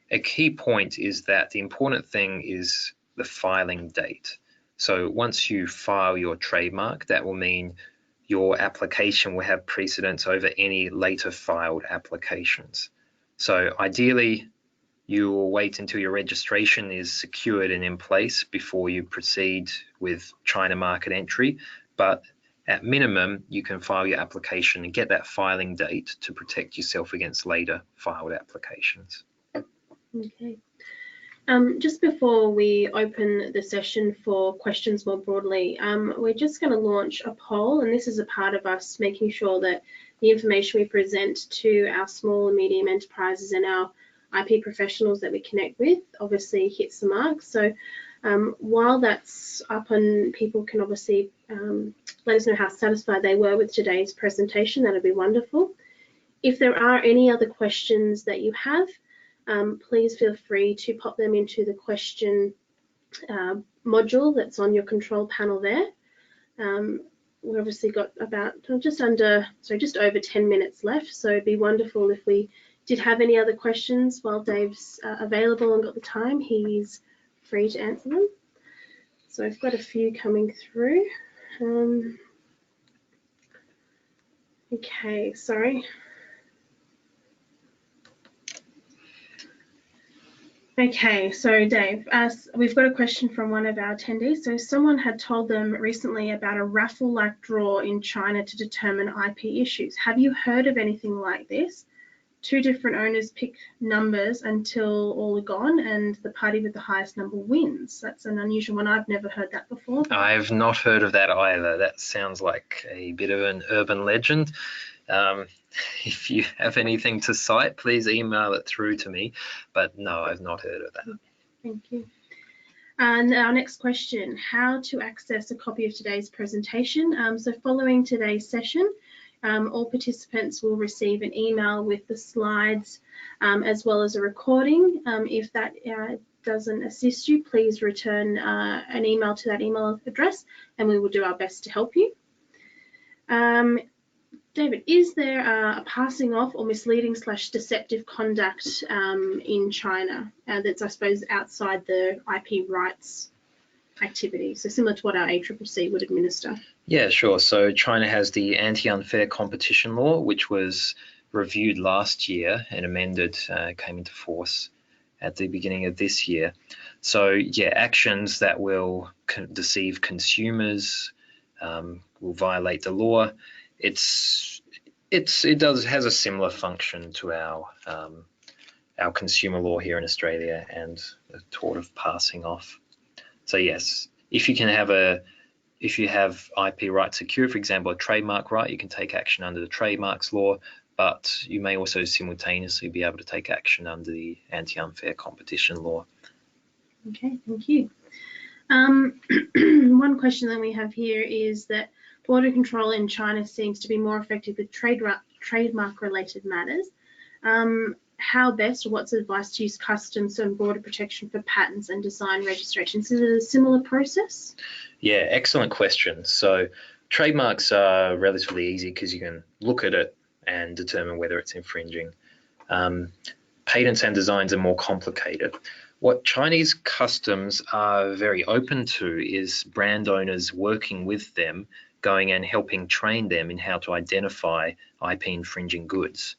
a key point is that the important thing is the filing date. So once you file your trademark, that will mean your application will have precedence over any later filed applications. So ideally, you will wait until your registration is secured and in place before you proceed with China market entry. But at minimum, you can file your application and get that filing date to protect yourself against later filed applications. Okay. Just before we open the session for questions more broadly, we're just going to launch a poll, and this is a part of us making sure that the information we present to our small and medium enterprises and our IP professionals that we connect with obviously hits the mark. So while that's up and people can obviously let us know how satisfied they were with today's presentation, that'd be wonderful. If there are any other questions that you have, please feel free to pop them into the question module that's on your control panel there. We've obviously got about just over 10 minutes left, so it'd be wonderful if we did have any other questions while Dave's available and got the time. He's free to answer them. So I've got a few coming through. Okay, sorry. Okay, so Dave, we've got a question from one of our attendees. So someone had told them recently about a raffle-like draw in China to determine IP issues. Have you heard of anything like this? Two different owners pick numbers until all are gone and the party with the highest number wins. That's an unusual one. I've never heard that before. I've not heard of that either. That sounds like a bit of an urban legend. If you have anything to cite, please email it through to me. But no, I've not heard of that. Thank you. And our next question, how to access a copy of today's presentation. So following today's session, all participants will receive an email with the slides as well as a recording. If that doesn't assist you, please return an email to that email address and we will do our best to help you. David, is there a passing off or misleading / deceptive conduct in China that's, I suppose, outside the IP rights activity? So similar to what our ACCC would administer. Yeah, sure. So China has the anti-unfair competition law, which was reviewed last year and amended, came into force at the beginning of this year. So yeah, actions that will deceive consumers, will violate the law. It has a similar function to our consumer law here in Australia and the tort of passing off. So yes, if you have IP rights secured, for example, a trademark right, you can take action under the trademarks law, but you may also simultaneously be able to take action under the anti-unfair competition law. Okay, thank you. One question that we have here is that border control in China seems to be more effective with trademark related matters. How best, or what's the advice to use customs and border protection for patents and design registrations? Is it a similar process? Yeah, excellent question. So trademarks are relatively easy because you can look at it and determine whether it's infringing. Patents and designs are more complicated. What Chinese customs are very open to is brand owners working with them, going and helping train them in how to identify IP infringing goods.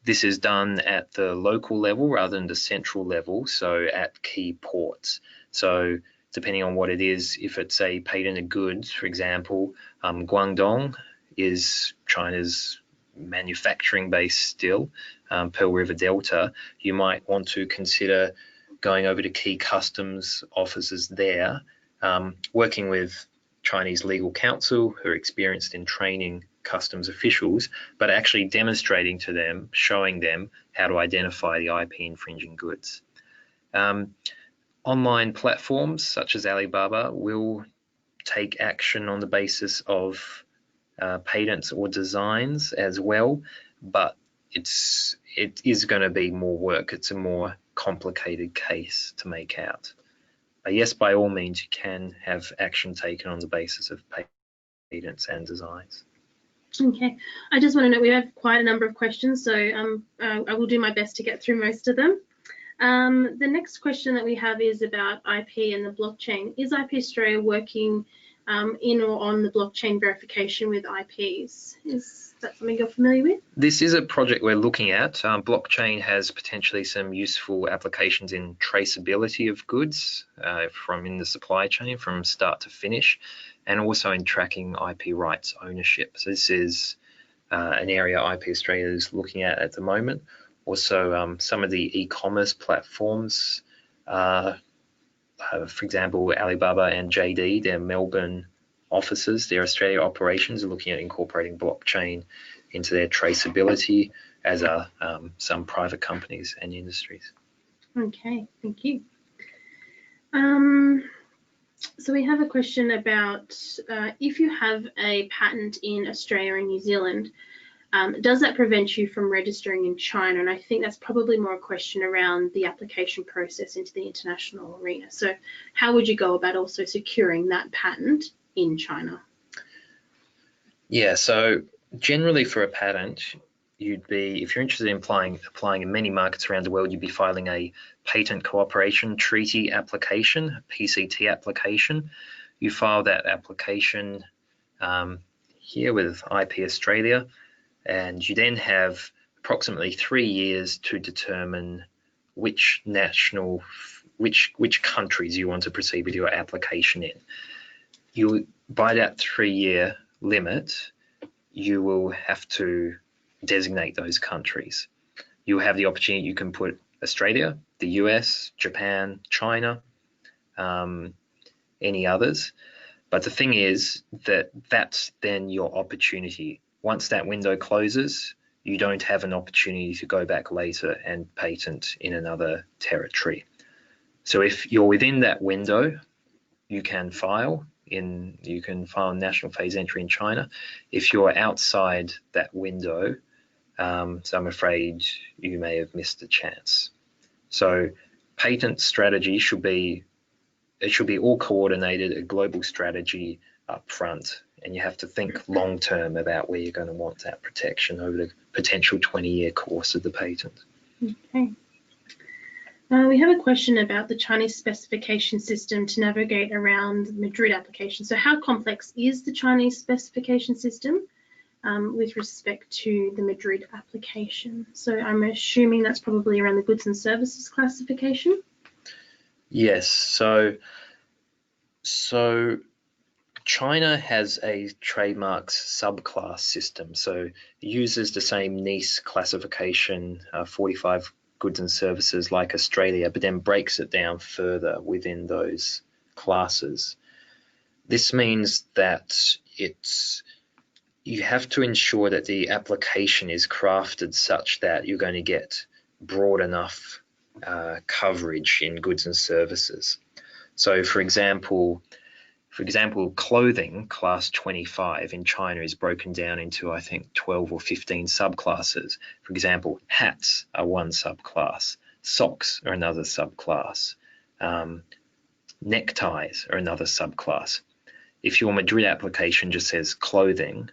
This is done at the local level rather than the central level, so at key ports. So depending on what it is, if it's a patented goods, for example, Guangdong is China's manufacturing base still, Pearl River Delta, you might want to consider going over to key customs offices there, working with Chinese legal counsel who are experienced in training customs officials, but actually demonstrating to them, showing them how to identify the IP infringing goods. Online platforms such as Alibaba will take action on the basis of patents or designs as well, but it is going to be more work. It's a more complicated case to make out. But yes, by all means, you can have action taken on the basis of patents and designs. Okay, I just want to know, we have quite a number of questions, so I will do my best to get through most of them. The next question that we have is about IP and the blockchain. Is IP Australia working in or on the blockchain verification with IPs. Is that something you're familiar with? This is a project we're looking at. Blockchain has potentially some useful applications in traceability of goods from in the supply chain from start to finish, and also in tracking IP rights ownership. So this is an area IP Australia is looking at the moment. Also, some of the e-commerce platforms, for example, Alibaba and JD, their Melbourne offices, their Australia operations are looking at incorporating blockchain into their traceability, as are some private companies and industries. Okay, thank you. So we have a question about if you have a patent in Australia and New Zealand, does that prevent you from registering in China? And I think that's probably more a question around the application process into the international arena. So how would you go about also securing that patent in China? Yeah, so generally for a patent, you'd be, if you're interested in applying in many markets around the world, you'd be filing a Patent Cooperation Treaty application, a PCT application. You file that application here with IP Australia, and you then have approximately 3 years to determine which countries you want to proceed with your application in. By that 3-year limit, you will have to designate those countries. You have the opportunity, you can put Australia, the US, Japan, China, any others. But the thing is that that's then your opportunity. Once that window closes, you don't have an opportunity to go back later and patent in another territory. So if you're within that window, you can file national phase entry in China. If you're outside that window, so I'm afraid you may have missed a chance. So patent strategy should be all coordinated, a global strategy up front, and you have to think long term about where you're going to want that protection over the potential 20-year course of the patent. Okay. We have a question about the Chinese specification system to navigate around the Madrid application. So how complex is the Chinese specification system with respect to the Madrid application? So I'm assuming that's probably around the goods and services classification? Yes, so China has a trademarks subclass system. So it uses the same NICE classification, 45 goods and services like Australia, but then breaks it down further within those classes. This means that you have to ensure that the application is crafted such that you're going to get broad enough coverage in goods and services. So for example, clothing class 25 in China is broken down into, I think, 12 or 15 subclasses. For example, hats are one subclass, socks are another subclass, neckties are another subclass. If your Madrid application just says clothing,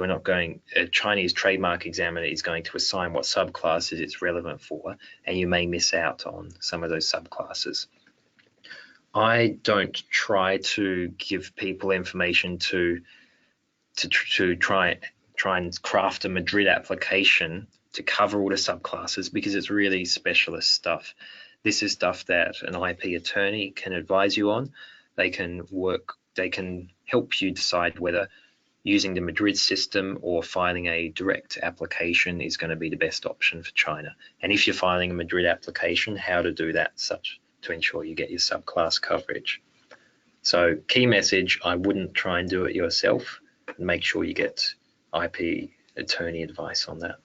a Chinese trademark examiner is going to assign what subclasses it's relevant for, and you may miss out on some of those subclasses. I don't try to give people information to try and craft a Madrid application to cover all the subclasses, because it's really specialist stuff. This is stuff that an IP attorney can advise you on. They can help you decide whether using the Madrid system or filing a direct application is going to be the best option for China. And if you're filing a Madrid application, how to do that to ensure you get your subclass coverage. So key message, I wouldn't try and do it yourself. Make sure you get IP attorney advice on that.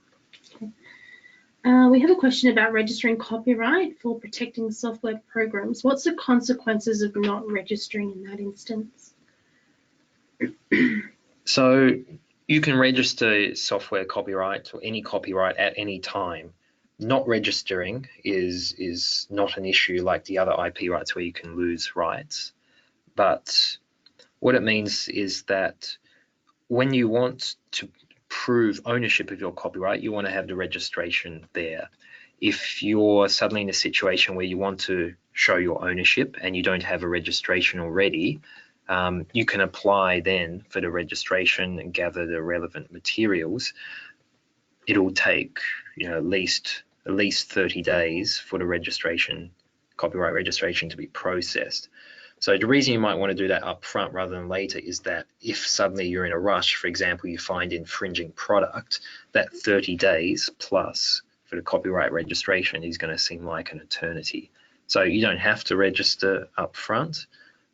We have a question about registering copyright for protecting software programs. What's the consequences of not registering in that instance? So you can register software copyright or any copyright at any time. Not registering is not an issue like the other IP rights where you can lose rights. But what it means is that when you want to prove ownership of your copyright, you want to have the registration there. If you're suddenly in a situation where you want to show your ownership and you don't have a registration already, You can apply then for the registration and gather the relevant materials. It'll take at least 30 days for the copyright registration to be processed. So the reason you might want to do that up front rather than later is that if suddenly you're in a rush, for example, you find infringing product, that 30 days plus for the copyright registration is going to seem like an eternity. So you don't have to register up front,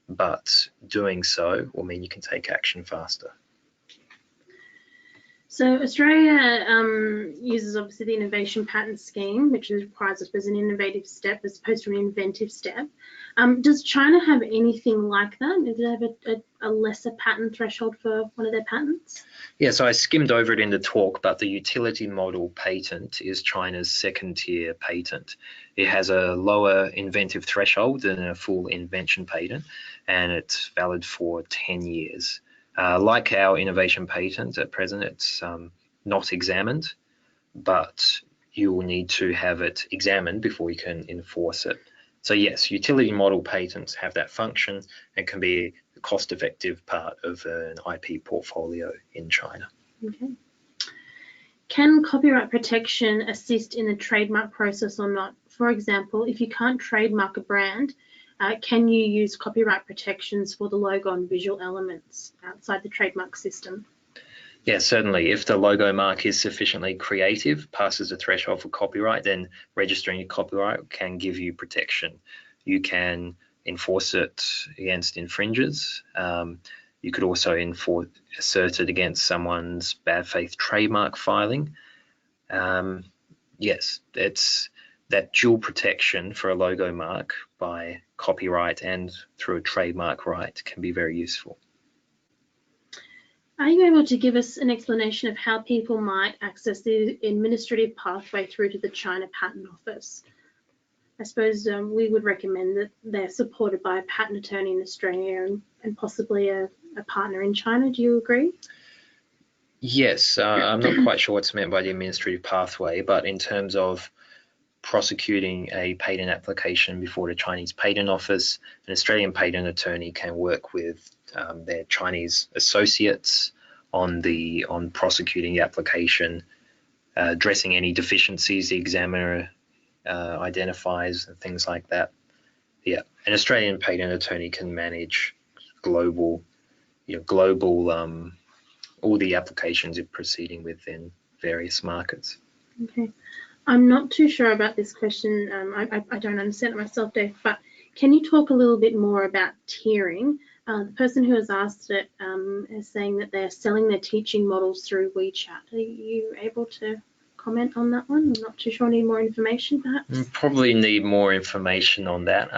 but doing so will mean you can take action faster. So Australia uses obviously the innovation patent scheme, which requires, I suppose, an innovative step as opposed to an inventive step. Does China have anything like that? Do they have a lesser patent threshold for one of their patents? Yeah, so I skimmed over it in the talk, but the utility model patent is China's second-tier patent. It has a lower inventive threshold than a full invention patent, and it's valid for 10 years. Like our innovation patent at present, it's not examined, but you will need to have it examined before you can enforce it. So yes, utility model patents have that function and can be a cost-effective part of an IP portfolio in China. Okay. Can copyright protection assist in the trademark process or not? For example, if you can't trademark a brand, can you use copyright protections for the logo and visual elements outside the trademark system? Yeah, certainly. If the logo mark is sufficiently creative, passes the threshold for copyright, then registering a copyright can give you protection. You can enforce it against infringers. You could also assert it against someone's bad faith trademark filing. Yes, it's that dual protection for a logo mark by copyright and through a trademark right can be very useful. Are you able to give us an explanation of how people might access the administrative pathway through to the China Patent Office? I suppose we would recommend that they're supported by a patent attorney in Australia and possibly a partner in China. Do you agree? Yes, I'm not quite sure what's meant by the administrative pathway, but in terms of prosecuting a patent application before the Chinese Patent Office, an Australian patent attorney can work with their Chinese associates on prosecuting the application, addressing any deficiencies the examiner identifies and things like that. Yeah, an Australian patent attorney can manage global all the applications you're proceeding with in various markets. Okay. I'm not too sure about this question. I don't understand it myself, Dave, but can you talk a little bit more about tiering? The person who has asked it is saying that they're selling their teaching models through WeChat. Are you able to comment on that one? I'm not too sure. Need more information, perhaps? Probably need more information on that.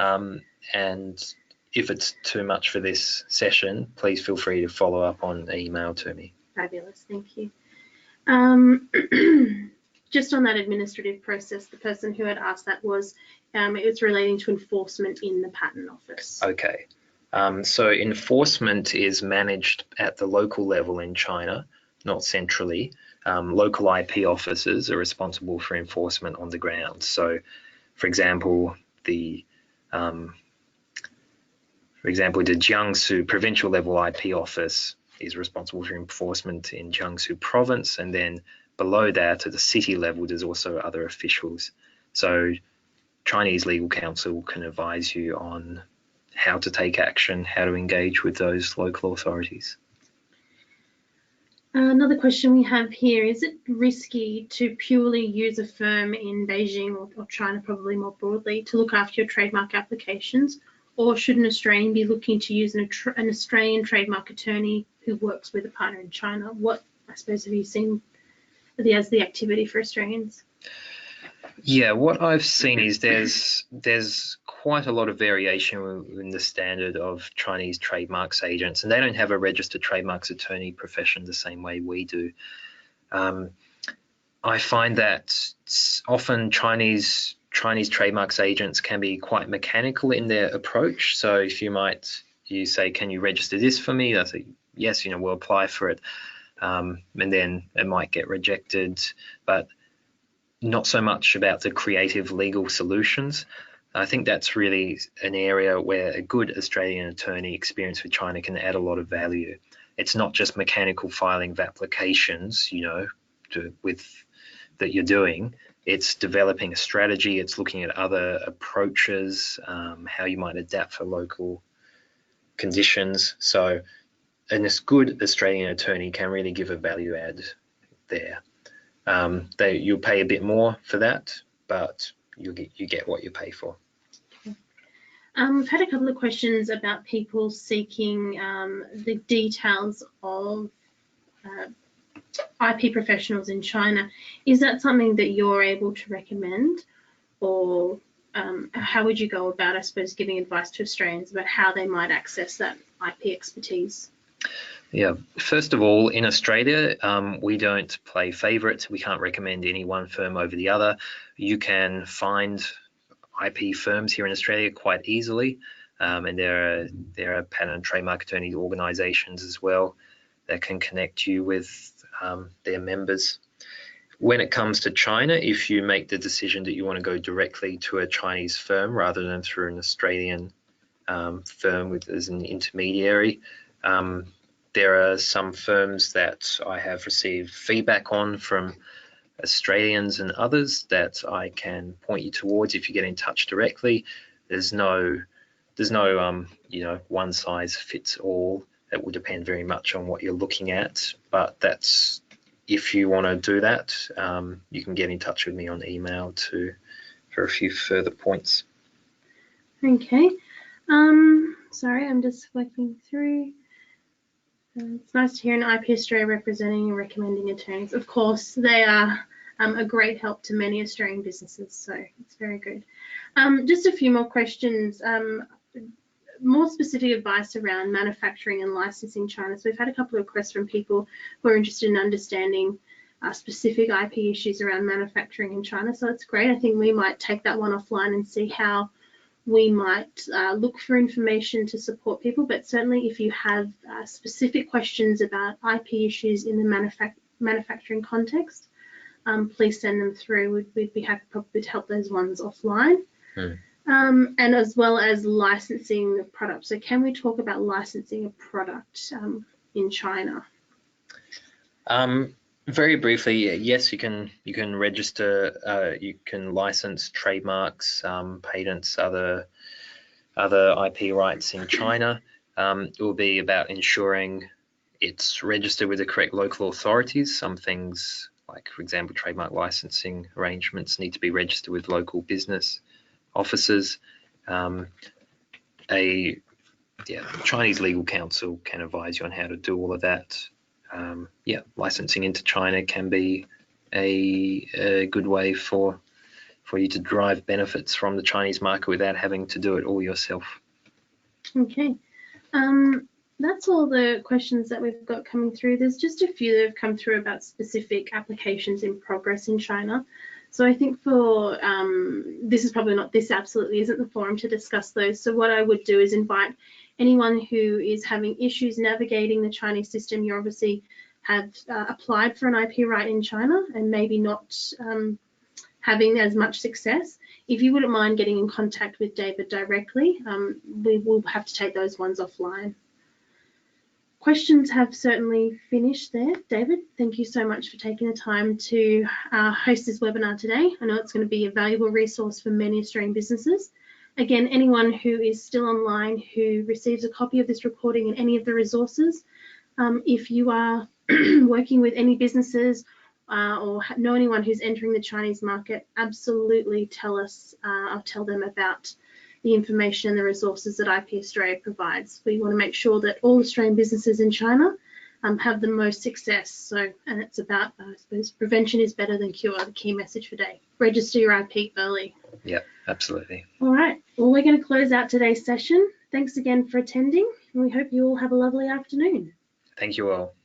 And if it's too much for this session, please feel free to follow up on email to me. Fabulous, thank you. Just on that administrative process, the person who had asked that was, it's relating to enforcement in the Patent Office. Okay. So enforcement is managed at the local level in China, not centrally. Local IP officers are responsible for enforcement on the ground. So, for example, the Jiangsu provincial level IP office is responsible for enforcement in Jiangsu province, and then below that at the city level there's also other officials. So Chinese legal counsel can advise you on how to take action, how to engage with those local authorities. Another question we have here, is it risky to purely use a firm in Beijing or China probably more broadly to look after your trademark applications, or should an Australian be looking to use an Australian trademark attorney who works with a partner in China? What, I suppose, have you seen as the activity for Australians? Yeah, what I've seen is there's quite a lot of variation in the standard of Chinese trademarks agents, and they don't have a registered trademarks attorney profession the same way we do. I find that often Chinese trademarks agents can be quite mechanical in their approach. So if you say, can you register this for me? I say, yes, we'll apply for it. And then it might get rejected, but not so much about the creative legal solutions. I think that's really an area where a good Australian attorney experienced with China can add a lot of value. It's not just mechanical filing of applications, that you're doing. It's developing a strategy. It's looking at other approaches, how you might adapt for local conditions. So, and this good Australian attorney can really give a value add there. You'll pay a bit more for that, but you get what you pay for. We've had a couple of questions about people seeking the details of IP professionals in China. Is that something that you're able to recommend, or how would you go about, I suppose, giving advice to Australians about how they might access that IP expertise? Yeah, first of all, in Australia, we don't play favourites. We can't recommend any one firm over the other. You can find IP firms here in Australia quite easily, and there are patent and trademark attorney organisations as well that can connect you with their members. When it comes to China, if you make the decision that you want to go directly to a Chinese firm rather than through an Australian firm as an intermediary, there are some firms that I have received feedback on from Australians and others that I can point you towards if you get in touch directly. There's no one size fits all. It will depend very much on what you're looking at, but that's, if you want to do that, you can get in touch with me on email for a few further points. Okay. Sorry, I'm just flicking through. It's nice to hear an IP Australia representing and recommending attorneys. Of course, they are a great help to many Australian businesses, so it's very good. Just a few more questions. More specific advice around manufacturing and licensing China. So we've had a couple of requests from people who are interested in understanding specific IP issues around manufacturing in China. So it's great. I think we might take that one offline and see how we might look for information to support people. But certainly if you have specific questions about IP issues in the manufacturing context, please send them through. We'd be happy probably to help those ones offline. And as well as licensing the product. So can we talk about licensing a product in China? Very briefly, yes, you can register, you can license trademarks, patents, other IP rights in China. It will be about ensuring it's registered with the correct local authorities. Some things, like for example, trademark licensing arrangements, need to be registered with local business officers. Chinese legal counsel can advise you on how to do all of that. Licensing into China can be a good way for you to derive benefits from the Chinese market without having to do it all yourself. Okay. That's all the questions that we've got coming through. There's just a few that have come through about specific applications in progress in China. So I think for this absolutely isn't the forum to discuss those. So what I would do is invite anyone who is having issues navigating the Chinese system. You obviously have applied for an IP right in China and maybe not having as much success. If you wouldn't mind getting in contact with David directly, we will have to take those ones offline. Questions have certainly finished there. David, thank you so much for taking the time to host this webinar today. I know it's going to be a valuable resource for many Australian businesses. Again, anyone who is still online who receives a copy of this recording and any of the resources, if you are working with any businesses or know anyone who's entering the Chinese market, absolutely tell us or tell them about the information and the resources that IP Australia provides. We want to make sure that all Australian businesses in China have the most success. And it's about, I suppose, prevention is better than cure, the key message for today. Register your IP early. Yeah, absolutely. All right. Well, we're going to close out today's session. Thanks again for attending, and we hope you all have a lovely afternoon. Thank you all.